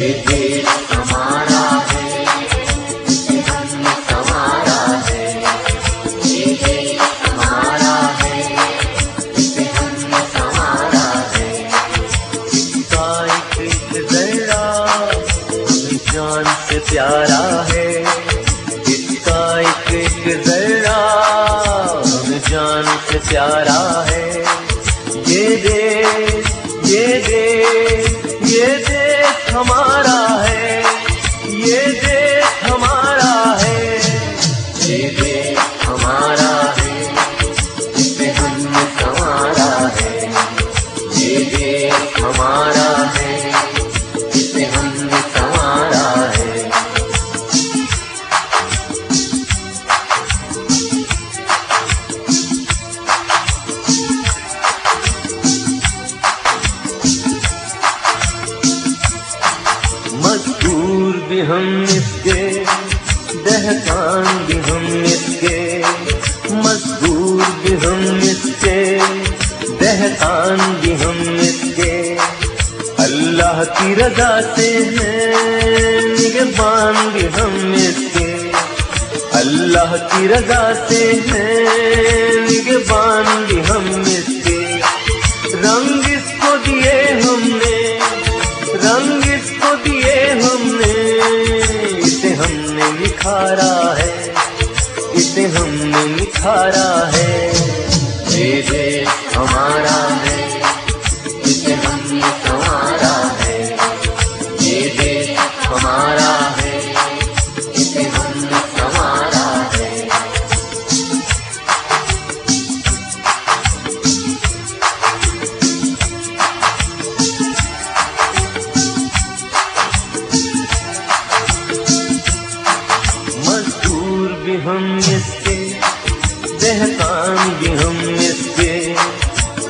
ये देश हमारा है, इसे हमने संवारा है। ये देश हमारा है, इसे हमने संवारा है। इसका एक जरा हमें जान से प्यारा है। इसका एक जरा हमें जान से प्यारा है। ये देश, ये देश, ये देश हमारा है। ये देश हमारा है। ये देश हमारा है, इसे हमने संवारा है। ये देश हमारा है, इसे हमने संवारा है। मजदूर भी हम इसके, दहकान भी हम इसके। मजदूर भी हम इसके, दहकान भी हम इसके। अल्लाह की रजा से हैं निगहबान भी हम इसके। अल्लाह की रजा से हैं निगहबान भी हम इसके। रंग इसको दिए हमने, रंग इसको दिए हमने। इसे हमने निखारा है, इसे हमने निखारा है। ये देश हमारा है, इसे हमने संवारा है। ये देश हमारा है, इसे हमने संवारा है। मजदूर भी हम इसके, दहकान भी हम इसके।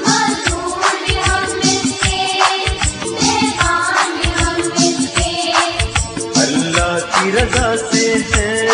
मजदूर भी हम इसके, दहकान भी हम इसके। अल्लाह की रजा से हैं